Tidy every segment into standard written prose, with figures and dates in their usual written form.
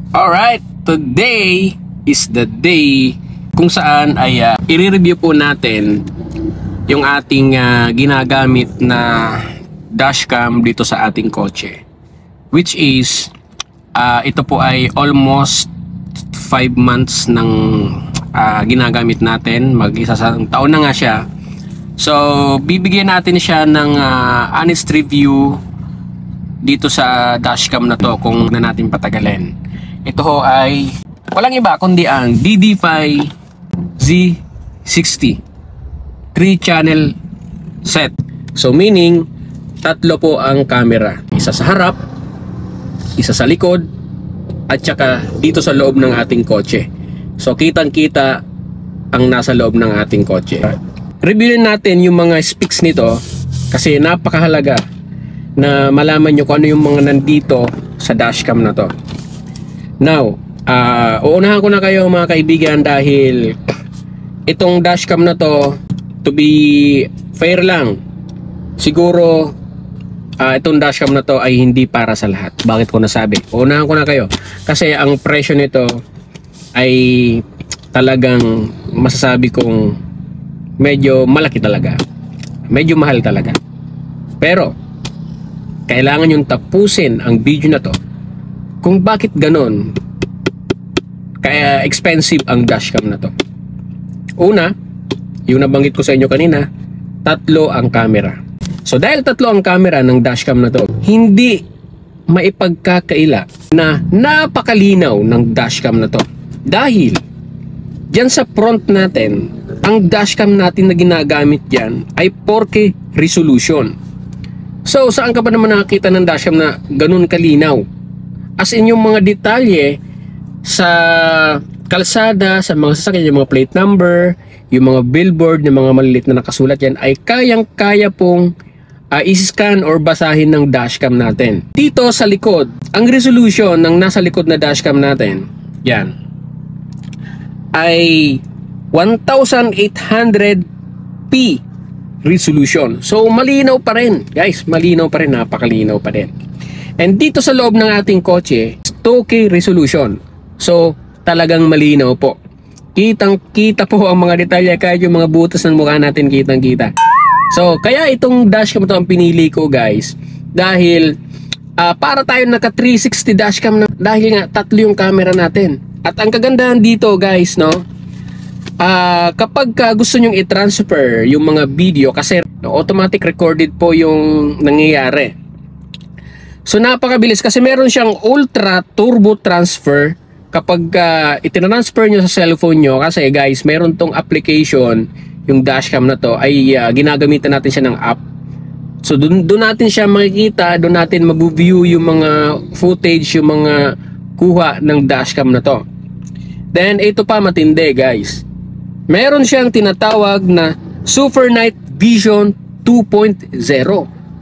Alright, today is the day kung saan ay i-review po natin yung ating ginagamit na dashcam dito sa ating kotse, which is ito po ay almost 5 months ng ginagamit natin. Mag-isang taon na nga siya. So bibigyan natin siya ng honest review dito sa dashcam na to kung na natin patagalin. Ito ho ay walang iba kundi ang DD5 Z60 3-channel set. So meaning tatlo po ang camera, isa sa harap, isa sa likod, at saka dito sa loob ng ating kotse. So kitang kita ang nasa loob ng ating kotse. Reviewin natin yung mga specs nito kasi napakahalaga na malaman nyo kung ano yung mga nandito sa dashcam na to. Now, uunahan ko na kayo mga kaibigan dahil itong dashcam na to, to be fair lang, siguro itong dashcam na to ay hindi para sa lahat. Bakit ko nasabi? Uunahan ko na kayo kasi ang presyo nito ay talagang masasabi kong medyo malaki talaga, medyo mahal talaga. Pero kailangan yung tapusin ang video na to kung bakit ganon kaya expensive ang dashcam na to. Una, yung nabanggit ko sa inyo kanina, tatlo ang camera. So dahil tatlo ang camera ng dashcam na to, hindi maipagkakaila na napakalinaw ng dashcam na to. Dahil dyan sa front natin, ang dashcam natin na ginagamit dyan ay 4K resolution. So saan ka pa naman nakakita ng dashcam na ganun kalinaw? As in yung mga detalye sa kalsada, sa mga sasakyan, yung mga plate number, yung mga billboard, yung mga malilit na nakasulat yan ay kayang-kaya pong i-scan or basahin ng dashcam natin. Dito sa likod, ang resolution ng nasa likod na dashcam natin, yan, ay 1800p resolution. So malinaw pa rin, guys, malinaw pa rin, napakalinaw pa rin. And dito sa loob ng ating kotse, 2K resolution. So talagang malinaw po. Kitang-kita po ang mga detalye, kahit yung mga butas ng mukha natin kitang-kita. So kaya itong dashcam to ang pinili ko, guys, dahil para tayo naka 360 dashcam na, dahil nga tatlo yung camera natin. At ang kagandahan dito, guys, no, kapag gusto nyong i-transfer yung mga video, kasi automatic recorded po yung nangyayari. So napakabilis kasi meron siyang ultra turbo transfer kapag itinransfer nyo sa cellphone nyo. Kasi guys, meron tong application, yung dashcam na to ay ginagamitan natin siya ng app. So doon natin siya makikita, doon natin mag-view yung mga footage, yung mga kuha ng dashcam na to. Then ito pa matindi, guys, meron siyang tinatawag na Super Night Vision 2.0.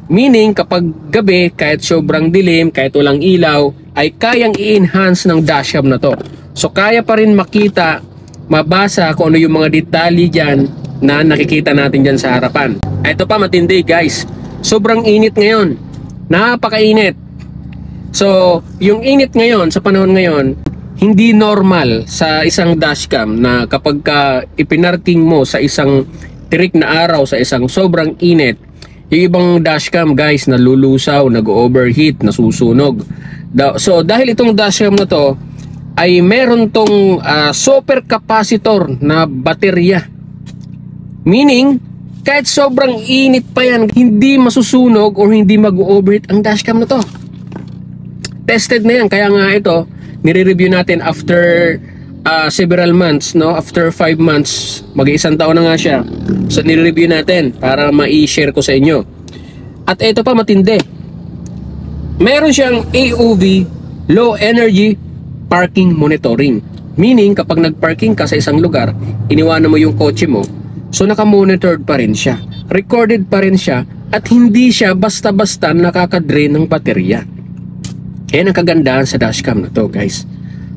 Meaning kapag gabi, kahit sobrang dilim, kahit walang ilaw, ay kayang i-enhance ng dashcam na to. So kaya pa rin makita, mabasa kung ano yung mga detalye dyan na nakikita natin dyan sa harapan. Ito pa matindi, guys, sobrang init ngayon, napakainit. So yung init ngayon, sa panahon ngayon, hindi normal sa isang dashcam na kapag ipinarking mo sa isang tirik na araw, sa isang sobrang init, yung ibang dashcam, guys, nalulusaw, nag-overheat, nasusunog. So dahil itong dashcam na to ay meron tong super capacitor na baterya. Meaning kahit sobrang init pa yan, hindi masusunog or hindi mag-overheat ang dashcam na to. Tested na yan, kaya nga ito nire-review natin after several months, no? After 5 months, mag-iisang taon na nga siya. So nire-review natin para ma-i-share ko sa inyo. At ito pa matindi, meron siyang AOV, Low Energy Parking Monitoring. Meaning kapag nag-parking ka sa isang lugar, iniwanan mo yung kotse mo, so naka-monitored pa rin siya, recorded pa rin siya, at hindi siya basta-basta nakaka-drain ng baterya. Yan ang kagandahan sa dashcam na to, guys.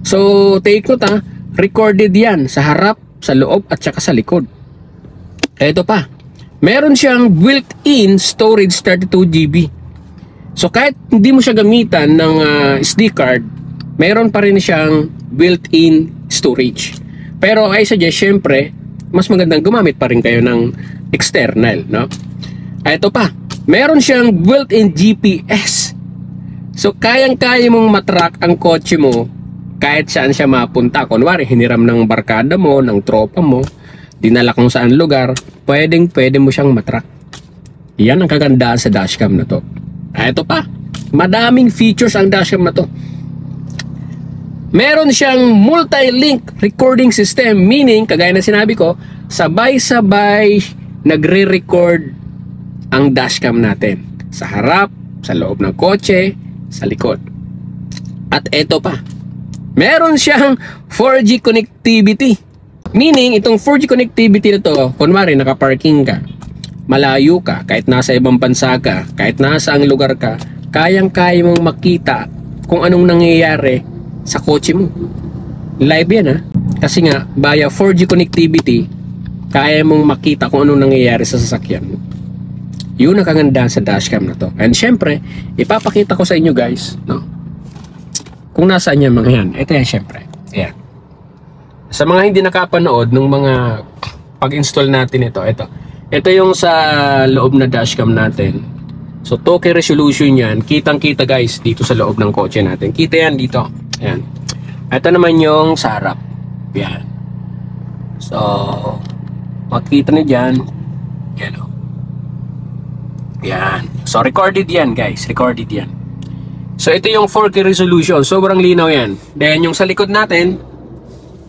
So take note, recorded yan sa harap, sa loob, at saka sa likod. Ito pa, meron siyang built-in storage 32GB. So kahit hindi mo siya gamitan ng SD card, meron pa rin siyang built-in storage. Pero I suggest, syempre, mas magandang gumamit pa rin kayo ng external, no? Ito pa, meron siyang built-in GPS. So, kayang-kaya mong matrack ang kotse mo kahit saan siya mapunta. Kunwari, hiniram ng barkada mo, ng tropa mo, dinala kung saan lugar, pwede mo siyang matrack. Yan ang kagandaan sa dashcam na to. Ito pa, madaming features ang dashcam na to. Meron siyang multi-link recording system, meaning, kagaya na sinabi ko, sabay-sabay nagre-record ang dashcam natin. Sa harap, sa loob ng kotse, sa likod. At ito pa, meron siyang 4G connectivity. Meaning, itong 4G connectivity na to, kunwari nakaparking ka, malayo ka, kahit nasa ibang bansa ka, kahit nasa ang lugar ka, kayang-kaya mong makita kung anong nangyayari sa kotse mo. Live yan, ha? Kasi nga, via 4G connectivity, kaya mong makita kung anong nangyayari sa sasakyan mo. Yun ang kagandahan sa dashcam na to. And syempre, ipapakita ko sa inyo guys, no? Kung nasaan yan mga yan. Ito yan syempre. Ayan. Sa mga hindi nakapanood nung mga pag-install natin ito, ito yung sa loob na dashcam natin. So 2K resolution yan. Kitang-kita guys dito sa loob ng kotse natin. Kita yan dito. Ayan. Ito naman yung sa harap. Ayan. So, makikita nyo dyan. Ayan o. Yan. So, recorded yan, guys. Recorded yan. So, ito yung 4K resolution. Sobrang linaw yan. Then, yung sa likod natin,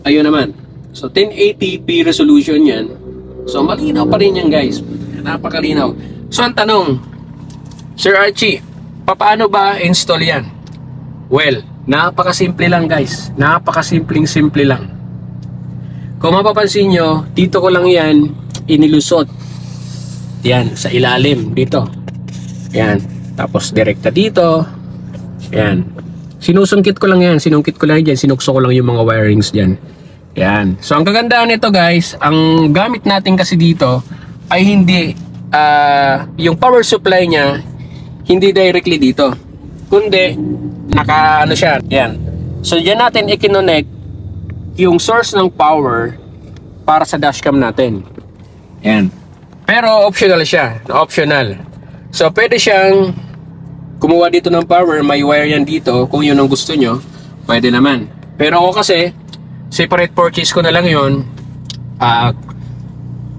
ayun naman. So, 1080p resolution yan. So, malinaw pa rin yan, guys. Napakalinaw. So, ang tanong, Sir Archie, paano ba install yan? Well, napakasimple lang, guys. Napakasimpleng-simple lang. Kung mapapansin nyo, dito ko lang yan inilusot. Yan, sa ilalim dito. Yan. Tapos direkta dito. Yan. Sinusungkit ko lang yan. Sinungkit ko lang yan. Sinukso ko lang yung mga wirings dyan. Yan. So, ang kagandahan nito guys, ang gamit natin kasi dito ay hindi, yung power supply niya, hindi directly dito. Kundi, ano siya. Yan. So, dyan natin i-connect yung source ng power para sa dashcam natin. Yan. Pero optional siya, optional. So pwede siyang kumuha dito ng power, may wire yan dito. Kung yun ang gusto nyo, pwede naman. Pero ako kasi, separate purchase ko na lang yun.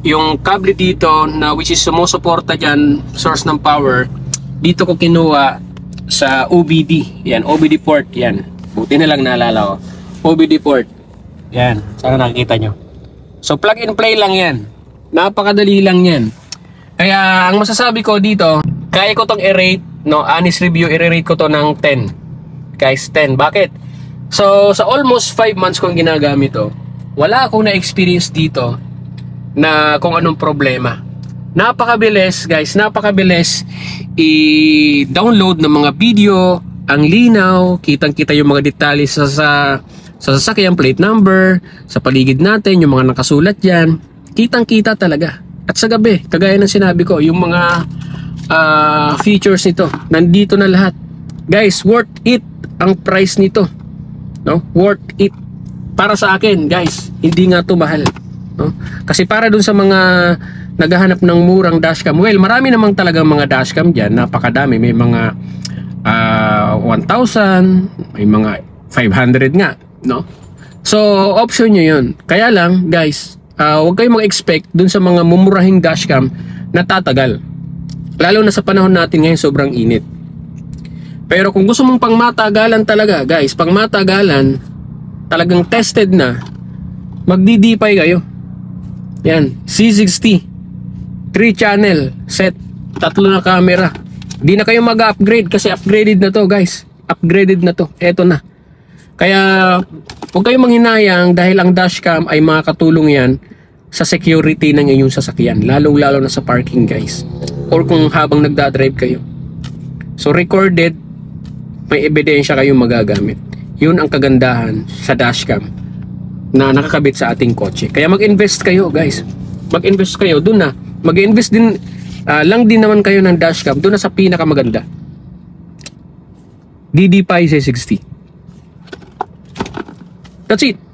Yung cable dito na which is sumusuporta dyan, source ng power, dito ko kinuha sa OBD. Yan, OBD port yan. Buti na lang naalala ko. OBD port. Yan, sana nakikita nyo. So plug and play lang yan. Napakadali lang yan. Kaya ang masasabi ko dito, kaya ko tong i-rate, no, honest review, i-rate ko to ng 10. Guys, 10. Bakit? So, sa almost 5 months kong ginagamit to, wala akong na-experience dito na kung anong problema. Napakabilis, guys, napakabilis i-download ng mga video, ang linaw, kitang-kita yung mga detalye sa sasakyan, plate number, sa paligid natin, yung mga nakasulat dyan. Kitang-kita talaga. At sa gabi, kagaya ng sinabi ko, yung mga features nito, nandito na lahat. Guys, worth it ang price nito. No? Worth it. Para sa akin, guys, hindi nga to mahal. No? Kasi para dun sa mga naghahanap ng murang dashcam, well, marami namang talagang mga dashcam dyan, napakadami. May mga 1,000, may mga 500 nga. No? So, option nyo yun. Kaya lang, guys, huwag kayong mag-expect dun sa mga mumurahing dashcam na tatagal. Lalo na sa panahon natin ngayon, sobrang init. Pero kung gusto mong pangmatagalan talaga, guys, pangmatagalan, talagang tested na, magdi-DPI kayo. Yan, C60, 3 channel set, 3 na camera. Di na kayo mag-upgrade kasi upgraded na to, guys. Upgraded na to, eto na. Kaya huwag kayong manghinayang dahil ang dashcam ay makakatulong yan sa security ng inyong sasakyan, lalong-lalo na sa parking, guys, or kung habang nagdadrive kayo. So recorded, may ebidensya kayong magagamit. Yun ang kagandahan sa dashcam na nakakabit sa ating kotse. Kaya mag-invest kayo, guys. Mag-invest kayo doon na. Mag-invest din lang din naman kayo ng dashcam doon na sa pinakamaganda. DD-PI C60. That's it.